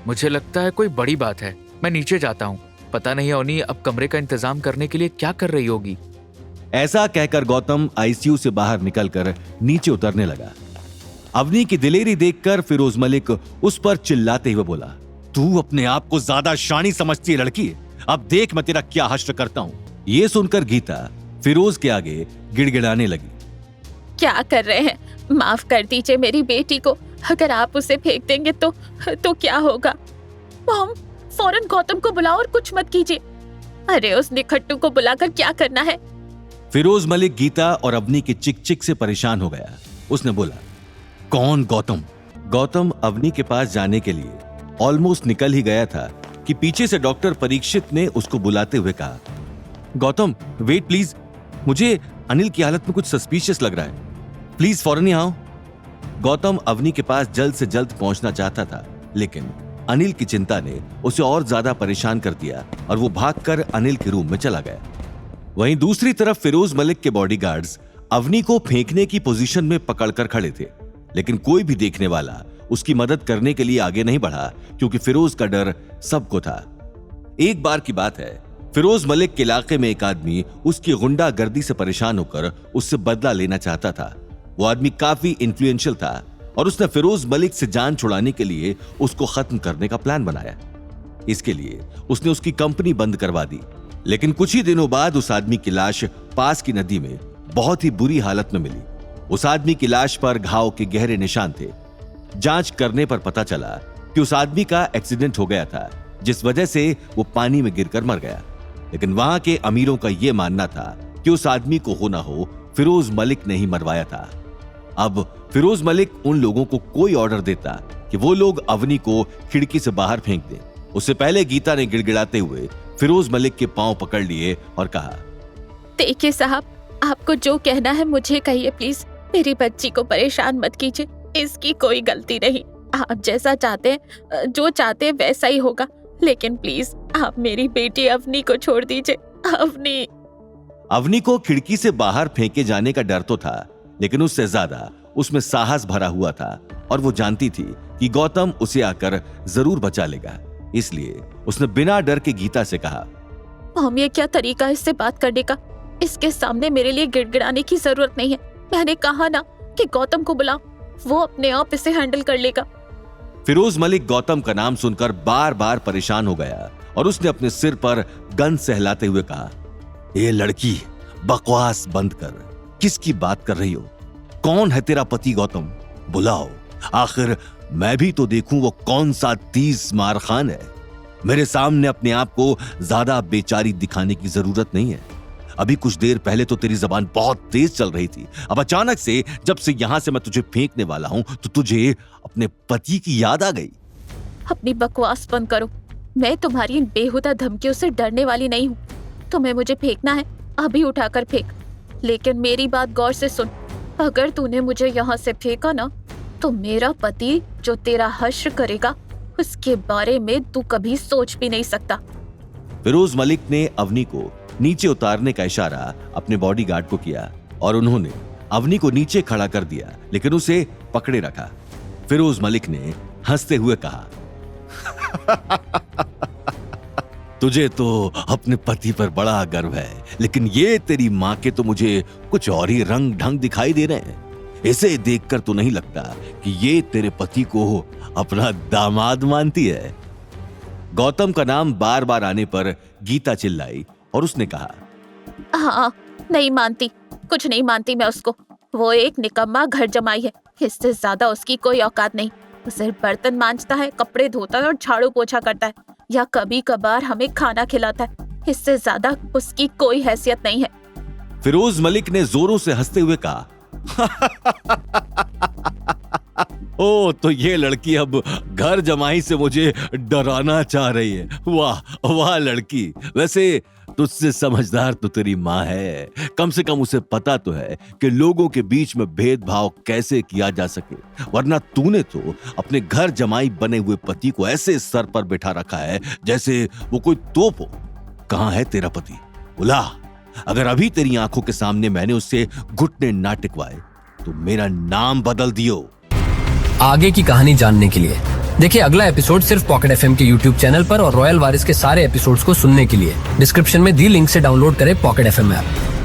मुझे लगता है कोई बड़ी बात है, मैं नीचे जाता हूँ। पता नहीं अवनी अब कमरे का इंतजाम करने के लिए क्या कर रही होगी। ऐसा कहकर गौतम आईसीयू से बाहर निकलकर नीचे उतरने लगा। अवनी की दिलेरी देखकर फिरोज मलिक उस पर चिल्लाते हुए बोला, तू अपने आप को ज्यादा शानी समझती है लड़की, अब देख मैं तेरा क्या हश्र करता हूं। ये सुनकर गीता फिरोज के आगे गिड़गिड़ाने लगी। क्या कर रहे हैं? माफ कर दीजिए मेरी बेटी को, अगर आप उसे फेंक देंगे तो क्या होगा? मॉम, फौरन गौतम को बुलाओ और कुछ मत कीजिए। अरे उस निखट्टू को बुलाकर क्या करना है? फिरोज मलिक गीता और अवनी की चिक चिक से परेशान हो गया। उसने बोला, कौन गौतम? गौतम अवनी के पास जाने के लिए ऑलमोस्ट निकल ही गया था कि पीछे से डॉक्टर परीक्षित ने उसको बुलाते हुए कहा, गौतम वेट प्लीज, मुझे अनिल की हालत में कुछ सस्पिशियस लग रहा है, प्लीज फौरन आओ। गौतम अवनी के पास जल्द से जल्द पहुंचना चाहता था, लेकिन अनिल की चिंता ने उसे और ज्यादा परेशान कर दिया और वो भागकर अनिल के रूम में चला गया। वहीं दूसरी तरफ फिरोज मलिक के बॉडीगार्ड्स अवनी को फेंकने की पोजीशन में पकड़कर खड़े थे, लेकिन कोई भी देखने वाला उसकी मदद करने के लिए आगे नहीं बढ़ा, क्योंकि फिरोज का डर सबको था। एक बार की बात है, फिरोज मलिक के इलाके में एक आदमी उसकी गुंडागर्दी से परेशान होकर उससे बदला लेना चाहता था। वो आदमी काफी इन्फ्लुएंशियल था और उसने फिरोज मलिक से जान छुड़ाने के लिए उसको खत्म करने का प्लान बनाया। इसके लिए उसने उसकी कंपनी बंद करवा दी, लेकिन कुछ ही दिनों बाद उस आदमी की लाश पास की नदी में बहुत ही बुरी हालत में मिली। उस आदमी की लाश पर घाव के गहरे निशान थे। जांच करने पर पता चला कि उस आदमी का एक्सीडेंट हो गया था, जिस वजह से वो पानी में गिरकर मर गया। लेकिन वहां के अमीरों का यह मानना था कि उस आदमी को हो ना हो फिरोज मलिक ने ही मरवाया था। अब फिरोज मलिक उन लोगों को कोई ऑर्डर देता कि वो लोग अवनी को खिड़की से बाहर फेंक दें, उससे पहले गीता ने गिड़गिड़ाते हुए फिरोज मलिक के पांव पकड़ लिए और कहा, देखिए साहब, आपको जो कहना है मुझे कहिए प्लीज, मेरी बच्ची को परेशान मत कीजिए, इसकी कोई गलती नहीं। आप जैसा चाहते हैं, जो चाहते हैं वैसा ही होगा, लेकिन प्लीज आप मेरी बेटी अवनी को छोड़ दीजिए। अवनी को खिड़की से बाहर फेंके जाने का डर तो था, लेकिन उससे ज्यादा उसमें साहस भरा हुआ था और वो जानती थी कि गौतम उसे आकर जरूर बचा लेगा। इसलिए उसने बिना डर के गीता से कहा, मॉम ये क्या तरीका है इससे बात करने का? इसके सामने मेरे लिए गिड़गिड़ाने की जरूरत नहीं है। मैंने कहा ना कि गौतम को बुलाओ, वो अपने आप इसे हैंडल कर लेगा। फिरोज मलिक गौतम का नाम सुनकर बार बार परेशान हो गया और उसने अपने सिर पर गन सहलाते हुए कहा, ये लड़की बकवास बंद कर, किसकी बात कर रही हो? कौन है तेरा पति गौतम? बुलाओ, आखिर मैं भी तो देखूं वो कौन सा 30 मार खान है। मेरे सामने अपने आप को ज्यादा बेचारी दिखाने की जरूरत नहीं है। अभी कुछ देर पहले तो तेरी जबान बहुत तेज चल रही थी, अब अचानक से जब से यहां से मैं तुझे फेंकने वाला हूं तो तुझे अपने पति की याद आ गई। अपनी बकवास बंद करो, मैं तुम्हारी इन बेहुदा धमकियों से डरने वाली नहीं हूँ। तुम्हें मुझे फेंकना है, अभी उठाकर फेंक, लेकिन मेरी बात गौर से सुन। अगर तूने मुझे यहाँ से फेंका ना, तो मेरा पति जो तेरा हश्र करेगा उसके बारे में तू कभी सोच भी नहीं सकता। फिरोज मलिक ने अवनी को नीचे उतारने का इशारा अपने बॉडीगार्ड को किया और उन्होंने अवनी को नीचे खड़ा कर दिया, लेकिन उसे पकड़े रखा। फिरोज मलिक ने हंसते हुए कहा, तुझे तो अपने पति पर बड़ा गर्व है, लेकिन ये तेरी माँ के तो मुझे कुछ और ही रंग ढंग दिखाई दे रहे हैं। इसे देखकर तो नहीं लगता कि ये तेरे पति को अपना दामाद मानती है। गौतम का नाम बार बार आने पर गीता चिल्लाई और उसने कहा, हाँ, नहीं मानती, कुछ नहीं मानती मैं उसको। वो एक निकम्मा घर जमाई है, इससे ज्यादा उसकी कोई औकात नहीं। वो सिर्फ बर्तन मांजता है, कपड़े धोता है और झाड़ू पोछा करता है, या कभी कभार हमें खाना खिलाता है। इससे ज्यादा उसकी कोई हैसियत नहीं है। फिरोज मलिक ने जोरों से हंसते हुए कहा, ओ तो ये लड़की अब घर जमाई से मुझे डराना चाह रही है। वाह वाह लड़की, वैसे तुझसे समझदार तो तेरी माँ है। कम से कम उसे पता तो है कि लोगों के बीच में भेदभाव कैसे किया जा सके, वरना तूने तो अपने घर जमाई बने हुए पति को ऐसे सर पर बैठा रखा है जैसे वो कोई तोप हो। कहाँ है तेरा पति? बुला, अगर अभी तेरी आंखों के सामने मैंने उससे घुटने ना टिकवाए तो मेरा नाम बदल दियो। आगे की कहानी जानने के लिए देखिए अगला एपिसोड सिर्फ पॉकेट एफएम के यूट्यूब चैनल पर और रॉयल वारिस के सारे एपिसोड्स को सुनने के लिए डिस्क्रिप्शन में दी लिंक से डाउनलोड करें पॉकेट एफएम ऐप।